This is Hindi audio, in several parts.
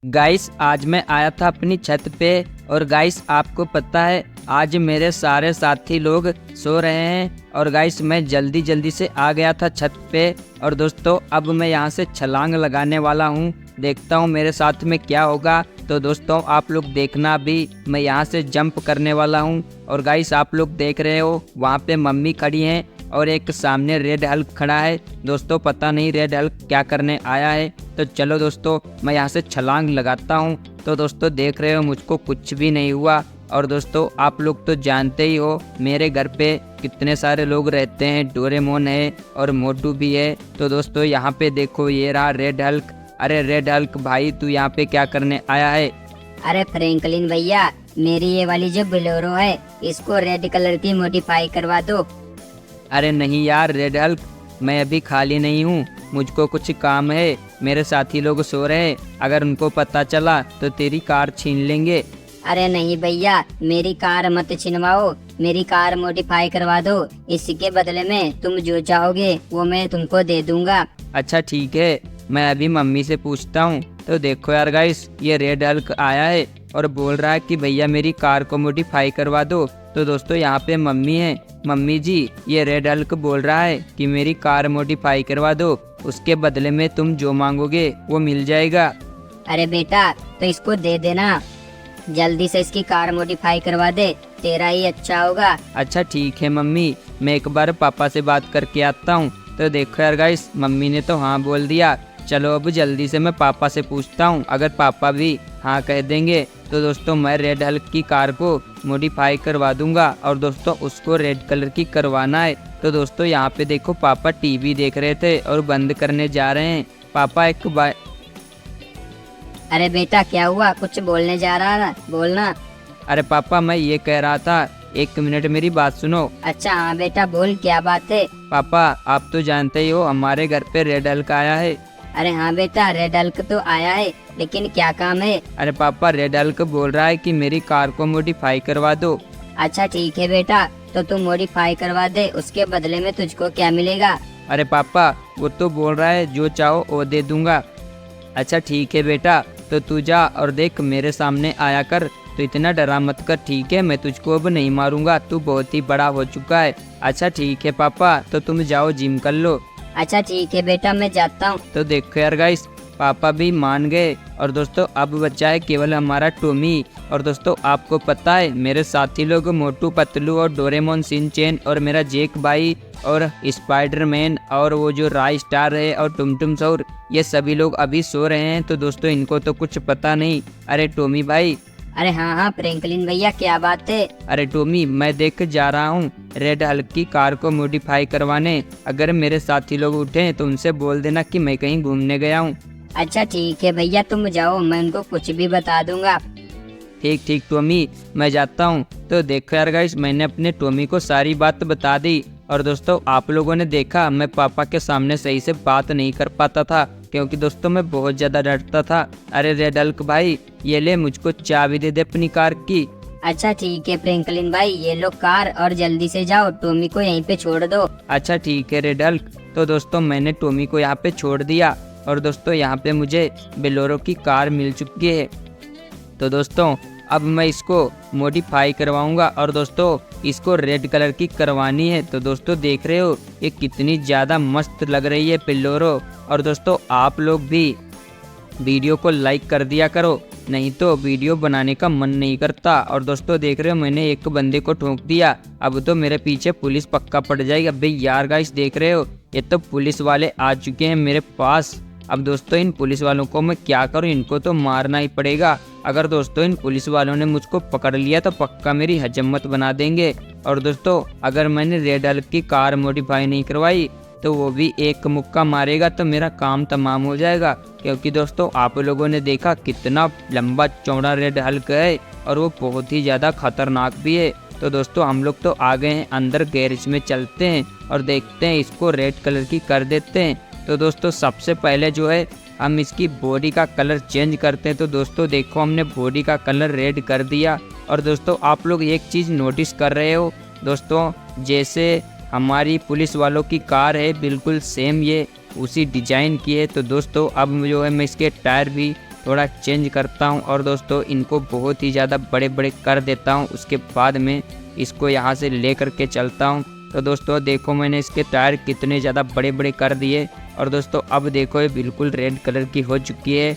गाइस आज मैं आया था अपनी छत पे और गाइस आपको पता है आज मेरे सारे साथी लोग सो रहे हैं और गाइस मैं जल्दी जल्दी से आ गया था छत पे। और दोस्तों अब मैं यहाँ से छलांग लगाने वाला हूँ, देखता हूँ मेरे साथ में क्या होगा। तो दोस्तों आप लोग देखना भी, मैं यहाँ से जंप करने वाला हूँ। और गाइस आप लोग देख रहे हो वहाँ पे मम्मी खड़ी हैं और एक सामने रेड हल्क खड़ा है। दोस्तों पता नहीं रेड हल्क क्या करने आया है। तो चलो दोस्तों मैं यहाँ से छलांग लगाता हूँ। तो दोस्तों देख रहे हो मुझको कुछ भी नहीं हुआ। और दोस्तों आप लोग तो जानते ही हो मेरे घर पे कितने सारे लोग रहते हैं, डोरेमोन है और मोटू भी है। तो दोस्तों यहाँ पे देखो ये रहा रेड हल्क। अरे रेड हल्क भाई तू यहाँ पे क्या करने आया है? अरे फ्रैंकलिन भैया, मेरी ये वाली जो बोलेरो है इसको रेड कलर की मॉडिफाई करवा दो। अरे नहीं यार रेड हल्क, मैं अभी खाली नहीं हूँ, मुझको कुछ काम है। मेरे साथी लोग सो रहे हैं, अगर उनको पता चला तो तेरी कार छीन लेंगे। अरे नहीं भैया, मेरी कार मत छिनवाओ, मेरी कार मॉडिफाई करवा दो। इसके बदले में तुम जो चाहोगे वो मैं तुमको दे दूंगा। अच्छा ठीक है, मैं अभी मम्मी से पूछता हूँ। तो देखो यार गाइस ये रेड हल्क आया है और बोल रहा है कि भैया मेरी कार को मॉडिफाई करवा दो। तो दोस्तों यहाँ पे मम्मी है। मम्मी जी ये रेड हल्क बोल रहा है कि मेरी कार मॉडिफाई करवा दो, उसके बदले में तुम जो मांगोगे वो मिल जाएगा। अरे बेटा तो इसको दे देना, जल्दी से इसकी कार मॉडिफाई करवा दे, तेरा ही अच्छा होगा। अच्छा ठीक है मम्मी, मैं एक बार पापा से बात करके आता हूँ। तो देखो यार गाइस मम्मी ने तो हाँ बोल दिया। चलो अब जल्दी से मैं पापा से पूछता हूँ, अगर पापा भी हाँ कह देंगे तो दोस्तों मैं रेड हल्क की कार को मॉडिफाई करवा दूंगा। और दोस्तों उसको रेड कलर की करवाना है। तो दोस्तों यहाँ पे देखो पापा टीवी देख रहे थे और बंद करने जा रहे हैं। पापा एक बार। अरे बेटा क्या हुआ, कुछ बोलने जा रहा ना, बोलना। अरे पापा मैं ये कह रहा था, एक मिनट मेरी बात सुनो। अच्छा हाँ बेटा बोल, क्या बात है? पापा आप तो जानते ही हो हमारे घर पे रेड हल्क आया है। अरे हाँ बेटा, रेड हल्क तो आया है, लेकिन क्या काम है? अरे पापा रेड हल्क बोल रहा है कि मेरी कार को मॉडिफाई करवा दो। अच्छा ठीक है बेटा, तो तू मॉडिफाई करवा दे, उसके बदले में तुझको क्या मिलेगा? अरे पापा वो तो बोल रहा है जो चाहो वो दे दूंगा। अच्छा ठीक है बेटा, तो तू जा और देख मेरे सामने आया कर। तो इतना डरा मत कर, ठीक है? मैं तुझको अब नहीं मारूंगा, तू बहुत ही बड़ा हो चुका है। अच्छा ठीक है पापा, तो तुम जाओ जिम कर लो। अच्छा ठीक है बेटा, मैं जाता हूँ। तो देखो यार गाइस पापा भी मान गए। और दोस्तों अब बचा है केवल हमारा टॉमी। और दोस्तों आपको पता है मेरे साथी लोग मोटू पतलू और डोरेमोन शिनचैन और मेरा जेक भाई और स्पाइडरमैन और वो जो राय स्टार है और टुमटुम सौर, ये सभी लोग अभी सो रहे हैं। तो दोस्तों इनको तो कुछ पता नहीं। अरे टॉमी भाई। अरे हाँ हाँ फ्रैंकलिन भैया, क्या बात है? अरे टॉमी मैं देख जा रहा हूँ रेड हल्क की कार को मॉडिफाई करवाने। अगर मेरे साथी लोग उठे तो उनसे बोल देना कि मैं कहीं घूमने गया हूँ। अच्छा ठीक है भैया, तुम जाओ, मैं उनको कुछ भी बता दूंगा। ठीक ठीक टॉमी मैं जाता हूँ। तो देखो यार गाइस मैंने अपने टॉमी को सारी बात बता दी। और दोस्तों आप लोगों ने देखा मैं पापा के सामने सही से बात नहीं कर पाता था, क्योंकि दोस्तों मैं बहुत ज़्यादा डरता था। अरे रेड हल्क भाई ये ले, मुझको चाबी दे दे अपनी कार की। अच्छा ठीक है फ्रैंकलिन भाई, ये लो कार और जल्दी से जाओ, टॉमी को यहीं पे छोड़ दो। अच्छा ठीक है रेड हल्क। तो दोस्तों मैंने टॉमी को यहाँ पे छोड़ दिया और दोस्तों यहाँ पे मुझे बोलेरो की कार मिल चुकी है। तो दोस्तों अब मैं इसको मॉडिफाई करवाऊंगा और दोस्तों इसको रेड कलर की करवानी है। तो दोस्तों देख रहे हो ये कितनी ज़्यादा मस्त लग रही है बोलेरो। और दोस्तों आप लोग भी वीडियो को लाइक कर दिया करो, नहीं तो वीडियो बनाने का मन नहीं करता। और दोस्तों देख रहे हो मैंने एक बंदे को ठोक दिया, अब तो मेरे पीछे पुलिस पक्का पड़ जाएगी। अबे यार गाइस देख रहे हो ये तो पुलिस वाले आ चुके हैं मेरे पास। अब दोस्तों इन पुलिस वालों को मैं क्या करूं, इनको तो मारना ही पड़ेगा। अगर दोस्तों इन पुलिस वालों ने मुझको पकड़ लिया तो पक्का मेरी हजमत बना देंगे। और दोस्तों अगर मैंने रेड हल्क की कार मॉडिफाई नहीं करवाई तो वो भी एक मुक्का मारेगा तो मेरा काम तमाम हो जाएगा। क्योंकि दोस्तों आप लोगों ने देखा कितना लंबा चौड़ा रेड हल्क है और वो बहुत ही ज़्यादा खतरनाक भी है। तो दोस्तों हम लोग तो आ गए हैं अंदर, गैरेज में चलते हैं और देखते हैं इसको रेड कलर की कर देते हैं। तो दोस्तों सबसे पहले जो है हम इसकी बॉडी का कलर चेंज करते हैं। तो दोस्तों देखो हमने बॉडी का कलर रेड कर दिया। और दोस्तों आप लोग एक चीज़ नोटिस कर रहे हो दोस्तों, जैसे हमारी पुलिस वालों की कार है बिल्कुल सेम ये उसी डिजाइन की है। तो दोस्तों अब जो है मैं इसके टायर भी थोड़ा चेंज करता हूँ और दोस्तों इनको बहुत ही ज़्यादा बड़े बड़े कर देता हूँ। उसके बाद में इसको यहाँ से ले कर के चलता हूँ। तो दोस्तों देखो मैंने इसके टायर कितने ज़्यादा बड़े बड़े कर दिए और दोस्तों अब देखो ये बिल्कुल रेड कलर की हो चुकी है।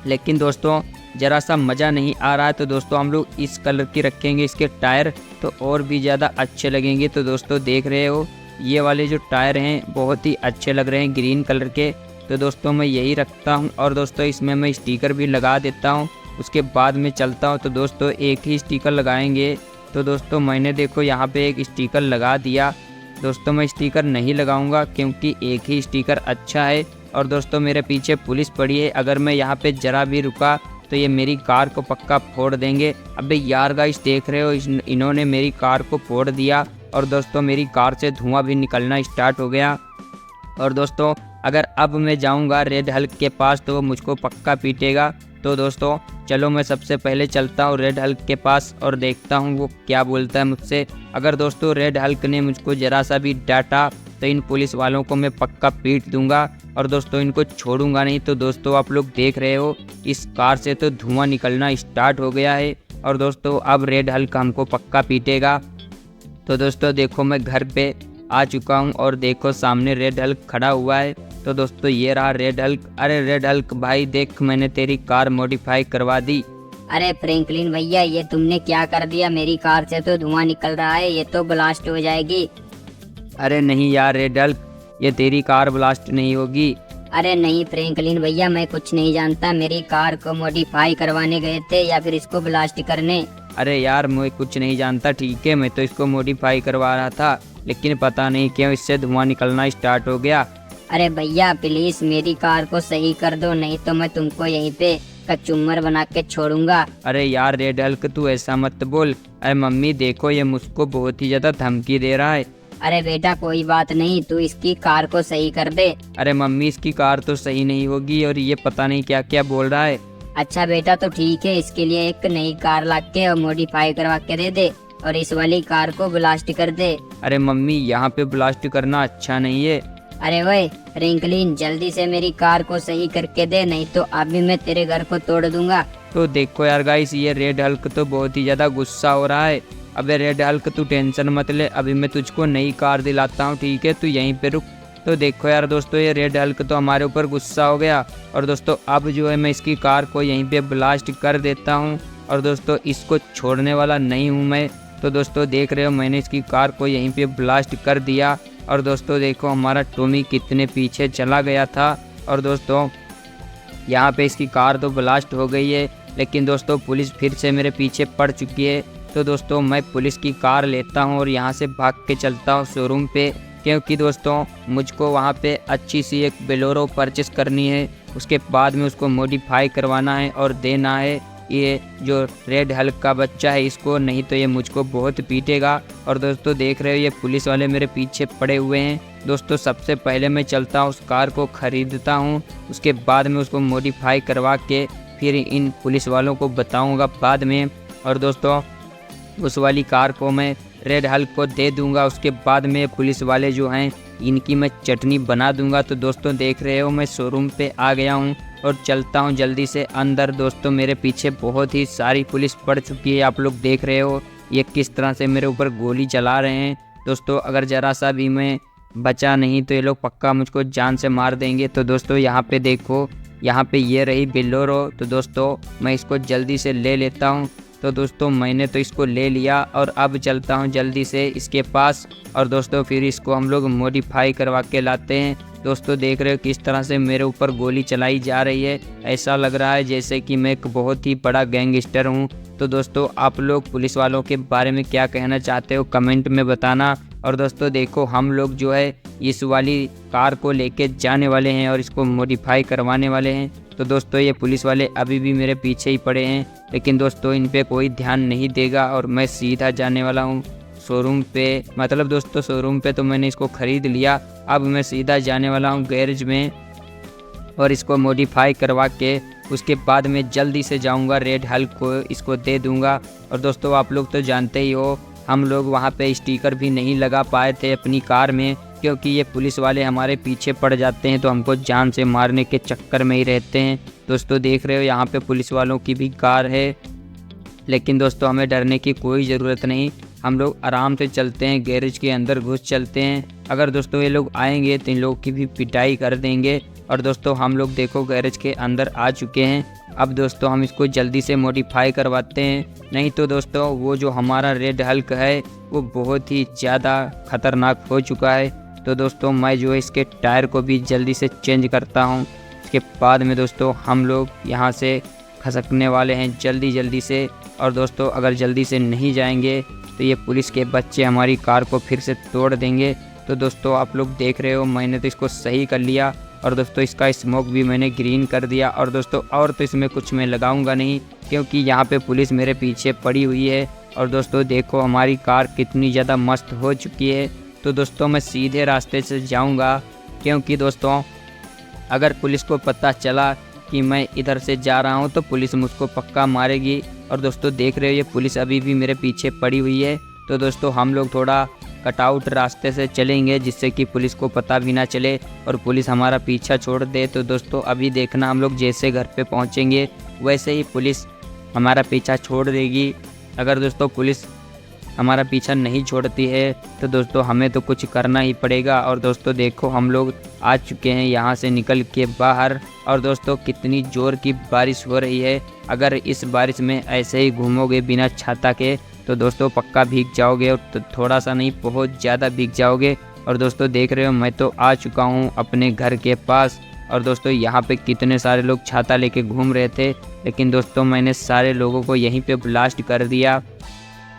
लेकिन दोस्तों ज़रा सा मज़ा नहीं आ रहा है, तो दोस्तों हम लोग इस कलर की रखेंगे इसके टायर, तो और भी ज़्यादा अच्छे लगेंगे। तो दोस्तों देख रहे हो ये वाले जो टायर हैं बहुत ही अच्छे लग रहे हैं ग्रीन कलर के। तो दोस्तों मैं यही रखता हूं और दोस्तों इसमें मैं स्टिकर भी लगा देता हूं। उसके बाद में चलता हूं। तो दोस्तों एक ही स्टिकर लगाएंगे। तो दोस्तों मैंने देखो यहाँ पे एक स्टिकर लगा दिया। दोस्तों मैं स्टिकर नहीं लगाऊंगा क्योंकि एक ही स्टिकर अच्छा है। और दोस्तों मेरे पीछे पुलिस पड़ी है, अगर मैं यहाँ पे ज़रा भी रुका तो ये मेरी कार को पक्का फोड़ देंगे। अबे यार गाइस देख रहे हो इन्होंने मेरी कार को फोड़ दिया और दोस्तों मेरी कार से धुआं भी निकलना स्टार्ट हो गया। और दोस्तों अगर अब मैं जाऊंगा रेड हल्क के पास तो वो मुझको पक्का पीटेगा। तो दोस्तों चलो मैं सबसे पहले चलता हूँ रेड हल्क के पास और देखता हूँ वो क्या बोलता है मुझसे। अगर दोस्तों रेड हल्क ने मुझको ज़रा सा भी डांटा तो इन पुलिस वालों को मैं पक्का पीट दूंगा और दोस्तों इनको छोड़ूंगा नहीं। तो दोस्तों आप लोग देख रहे हो इस कार से तो धुआं निकलना स्टार्ट हो गया है और दोस्तों अब रेड हल्क हमको पक्का पीटेगा। तो दोस्तों देखो मैं घर पे आ चुका हूँ और देखो सामने रेड हल्क खड़ा हुआ है। तो दोस्तों ये रहा रेड हल्क। अरे रेड हल्क भाई देख मैंने तेरी कार मॉडिफाई करवा दी। अरे फ्रैंकलिन भैया ये तुमने क्या कर दिया, मेरी कार से तो धुआं निकल रहा है, ये तो ब्लास्ट हो जाएगी। अरे नहीं यार रेड हल्क ये तेरी कार ब्लास्ट नहीं होगी। अरे नहीं फ्रैंकलिन भैया मैं कुछ नहीं जानता, मेरी कार को मॉडिफाई करवाने गए थे या फिर इसको ब्लास्ट करने। अरे यार मैं कुछ नहीं जानता, ठीक है मैं तो इसको मॉडिफाई करवा रहा था लेकिन पता नहीं क्यों इससे धुआं निकलना स्टार्ट हो गया। अरे भैया प्लीज मेरी कार को सही कर दो, नहीं तो मैं तुमको यहीं पे कचुम्बर बना के छोड़ूंगा। अरे यार रेड हल्क तू ऐसा मत बोल। अरे मम्मी देखो ये मुझको बहुत ही ज्यादा धमकी दे रहा है। अरे बेटा कोई बात नहीं, तू इसकी कार को सही कर दे। अरे मम्मी इसकी कार तो सही नहीं होगी और ये पता नहीं क्या क्या बोल रहा है। अच्छा बेटा तो ठीक है, इसके लिए एक नई कार ला के और मॉडिफाई करवा के दे दे और इस वाली कार को ब्लास्ट कर दे। अरे मम्मी यहाँ पे ब्लास्ट करना अच्छा नहीं है। अरे वही फ्रैंकलिन जल्दी से मेरी कार को सही करके दे, नहीं तो अभी मैं तेरे घर को तोड़ दूंगा। तो देखो यार गाइस ये रेड हल्क तो बहुत ही ज्यादा गुस्सा हो रहा है। अबे रेड हल्क तू टेंशन मत ले, अभी मैं तुझको नई कार दिलाता हूँ, ठीक है तू यहीं पे रुक। तो देखो यार दोस्तों ये रेड हल्क तो हमारे ऊपर गुस्सा हो गया और दोस्तों अब जो है मैं इसकी कार को यहीं पे ब्लास्ट कर देता हूँ और दोस्तों इसको छोड़ने वाला नहीं हूँ मैं। तो दोस्तों देख रहे हो मैंने इसकी कार को यहीं पे ब्लास्ट कर दिया और दोस्तों देखो हमारा टॉमी कितने पीछे चला गया था और दोस्तों यहाँ पे इसकी कार तो ब्लास्ट हो गई है, लेकिन दोस्तों पुलिस फिर से मेरे पीछे पड़ चुकी है। तो दोस्तों मैं पुलिस की कार लेता हूँ और यहाँ से भाग के चलता हूँ शोरूम पे, क्योंकि दोस्तों मुझको वहाँ पे अच्छी सी एक बोलेरो परचेस करनी है, उसके बाद में उसको मॉडिफाई करवाना है और देना है ये जो रेड हल्क का बच्चा है इसको, नहीं तो ये मुझको बहुत पीटेगा। और दोस्तों देख रहे हो ये पुलिस वाले मेरे पीछे पड़े हुए हैं। दोस्तों सबसे पहले मैं चलता हूँ उस कार को ख़रीदता हूँ, उसके बाद में उसको मॉडिफाई करवा के फिर इन पुलिस वालों को बताऊँगा बाद में। और दोस्तों उस वाली कार को मैं रेड हल्क को दे दूंगा, उसके बाद में पुलिस वाले जो हैं इनकी मैं चटनी बना दूंगा। तो दोस्तों देख रहे हो मैं शोरूम पे आ गया हूं और चलता हूं जल्दी से अंदर। दोस्तों मेरे पीछे बहुत ही सारी पुलिस पड़ चुकी है, आप लोग देख रहे हो ये किस तरह से मेरे ऊपर गोली चला रहे हैं। दोस्तों अगर ज़रा सा भी मैं बचा नहीं तो ये लोग पक्का मुझको जान से मार देंगे। तो दोस्तों यहाँ पे देखो यहाँ पे ये रही बोलेरो, तो दोस्तों मैं इसको जल्दी से ले लेता हूँ। तो दोस्तों मैंने तो इसको ले लिया और अब चलता हूँ जल्दी से इसके पास और दोस्तों फिर इसको हम लोग मॉडिफाई करवा के लाते हैं। दोस्तों देख रहे हो किस तरह से मेरे ऊपर गोली चलाई जा रही है, ऐसा लग रहा है जैसे कि मैं एक बहुत ही बड़ा गैंगस्टर हूँ। तो दोस्तों आप लोग पुलिस वालों के बारे में क्या कहना चाहते हो कमेंट में बताना। और दोस्तों देखो हम लोग जो है इस वाली कार को लेके जाने वाले हैं और इसको मॉडिफाई करवाने वाले हैं। तो दोस्तों ये पुलिस वाले अभी भी मेरे पीछे ही पड़े हैं, लेकिन दोस्तों इन पे कोई ध्यान नहीं देगा और मैं सीधा जाने वाला हूँ शोरूम पे। मतलब दोस्तों शोरूम पे तो मैंने इसको ख़रीद लिया, अब मैं सीधा जाने वाला हूँ गैरेज में और इसको मॉडिफाई करवा के उसके बाद में जल्दी से जाऊँगा रेड हल्क को इसको दे दूँगा। और दोस्तों आप लोग तो जानते ही हो हम लोग वहाँ पे स्टिकर भी नहीं लगा पाए थे अपनी कार में, क्योंकि ये पुलिस वाले हमारे पीछे पड़ जाते हैं तो हमको जान से मारने के चक्कर में ही रहते हैं। दोस्तों देख रहे हो यहाँ पे पुलिस वालों की भी कार है, लेकिन दोस्तों हमें डरने की कोई ज़रूरत नहीं। हम लोग आराम से चलते हैं, गैरेज के अंदर घुस चलते हैं। अगर दोस्तों ये लोग आएंगे तो इन लोगों की भी पिटाई कर देंगे। और दोस्तों हम लोग देखो गैरेज के अंदर आ चुके हैं। अब दोस्तों हम इसको जल्दी से मॉडिफाई करवाते हैं, नहीं तो दोस्तों वो जो हमारा रेड हल्क है वो बहुत ही ज़्यादा खतरनाक हो चुका है। तो दोस्तों मैं जो है इसके टायर को भी जल्दी से चेंज करता हूँ। इसके बाद में दोस्तों हम लोग यहाँ से खसकने वाले हैं जल्दी से। और दोस्तों अगर जल्दी से नहीं जाएंगे तो ये पुलिस के बच्चे हमारी कार को फिर से तोड़ देंगे। तो दोस्तों आप लोग देख रहे हो मैंने तो इसको सही कर लिया। और दोस्तों इसका स्मोक भी मैंने ग्रीन कर दिया। और दोस्तों और तो इसमें कुछ मैं लगाऊंगा नहीं, क्योंकि यहाँ पे पुलिस मेरे पीछे पड़ी हुई है। और दोस्तों देखो हमारी कार कितनी ज़्यादा मस्त हो चुकी है। तो दोस्तों मैं सीधे रास्ते से जाऊँगा, क्योंकि दोस्तों अगर पुलिस को पता चला कि मैं इधर से जा रहा हूँ तो पुलिस मुझको पक्का मारेगी। और दोस्तों देख रहे हो ये पुलिस अभी भी मेरे पीछे पड़ी हुई है। तो दोस्तों हम लोग थोड़ा कटआउट रास्ते से चलेंगे, जिससे कि पुलिस को पता भी ना चले और पुलिस हमारा पीछा छोड़ दे। तो दोस्तों अभी देखना हम लोग जैसे घर पे पहुँचेंगे वैसे ही पुलिस हमारा पीछा छोड़ देगी। अगर दोस्तों पुलिस हमारा पीछा नहीं छोड़ती है तो दोस्तों हमें तो कुछ करना ही पड़ेगा। और दोस्तों देखो हम लोग आ चुके हैं यहाँ से निकल के बाहर। और दोस्तों कितनी ज़ोर की बारिश हो रही है। अगर इस बारिश में ऐसे ही घूमोगे बिना छाता के तो दोस्तों पक्का भीग जाओगे, और तो थोड़ा सा नहीं बहुत ज़्यादा भीग जाओगे। और दोस्तों देख रहे हो मैं तो आ चुका हूँ अपने घर के पास। और दोस्तों यहाँ पे कितने सारे लोग छाता लेके घूम रहे थे, लेकिन दोस्तों मैंने सारे लोगों को यहीं पे ब्लास्ट कर दिया।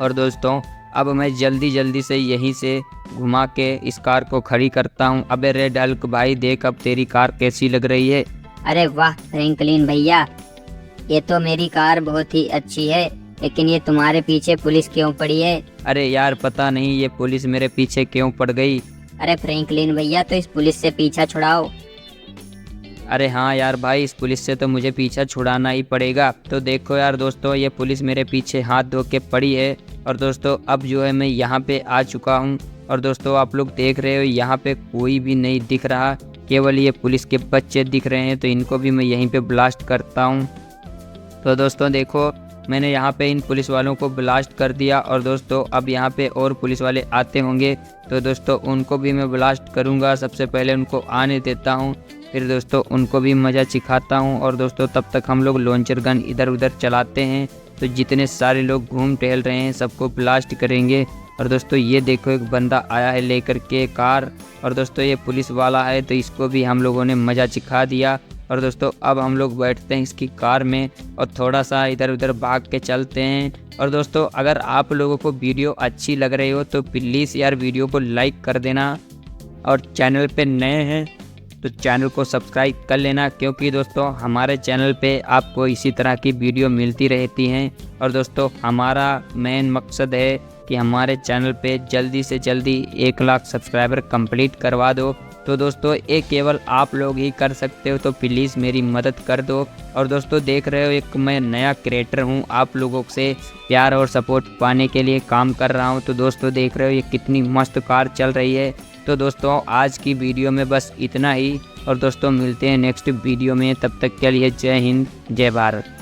और दोस्तों अब मैं जल्दी से यहीं से घुमा के इस कार को खड़ी करता हूँ। अबे रेड हल्क भाई देख अब तेरी कार कैसी लग रही है। अरे वाह फ्रैंकलिन भैया, ये तो मेरी कार बहुत ही अच्छी है, लेकिन ये तुम्हारे पीछे पुलिस क्यों पड़ी है? अरे यार पता नहीं ये पुलिस मेरे पीछे क्यों पड़ गई। अरे फ्रैंकलिन भैया तो इस पुलिस से पीछा छुड़ाओ। अरे हाँ यार भाई इस पुलिस से तो मुझे पीछा छुड़ाना ही पड़ेगा। तो देखो यार दोस्तों ये पुलिस मेरे पीछे हाथ धो के पड़ी है। और दोस्तों अब जो है मैं यहाँ पे आ चुका हूँ। और दोस्तों आप लोग देख रहे हो यहाँ पे कोई भी नहीं दिख रहा, केवल ये पुलिस के बच्चे दिख रहे हैं। तो इनको भी मैं यहीं पे ब्लास्ट करता हूँ। तो दोस्तों देखो मैंने यहाँ पे इन पुलिस वालों को ब्लास्ट कर दिया। और दोस्तों अब यहाँ पे और पुलिस वाले आते होंगे तो दोस्तों उनको भी मैं ब्लास्ट करूँगा। सबसे पहले उनको आने देता हूँ, फिर दोस्तों उनको भी मज़ा सिखाता हूँ। और दोस्तों तब तक हम लोग लॉन्चर गन इधर उधर चलाते हैं। तो जितने सारे लोग घूम टहल रहे हैं सबको ब्लास्ट करेंगे। और दोस्तों ये देखो एक बंदा आया है लेकर के कार। और दोस्तों ये पुलिस वाला है तो इसको भी हम लोगों ने मज़ा सिखा दिया। और दोस्तों अब हम लोग बैठते हैं इसकी कार में और थोड़ा सा इधर उधर भाग के चलते हैं। और दोस्तों अगर आप लोगों को वीडियो अच्छी लग रही हो तो प्लीज़ यार वीडियो को लाइक कर देना, और चैनल पे नए हैं तो चैनल को सब्सक्राइब कर लेना, क्योंकि दोस्तों हमारे चैनल पे आपको इसी तरह की वीडियो मिलती रहती हैं। और दोस्तों हमारा मेन मकसद है कि हमारे चैनल पे जल्दी से जल्दी 1 लाख सब्सक्राइबर कंप्लीट करवा दो। तो दोस्तों ये केवल आप लोग ही कर सकते हो, तो प्लीज़ मेरी मदद कर दो। और दोस्तों देख रहे हो एक मैं नया क्रिएटर हूँ, आप लोगों से प्यार और सपोर्ट पाने के लिए काम कर रहा हूँ। तो दोस्तों देख रहे हो ये कितनी मस्त कार चल रही है। तो दोस्तों आज की वीडियो में बस इतना ही, और दोस्तों मिलते हैं नेक्स्ट वीडियो में। तब तक के लिए जय हिंद जय भारत।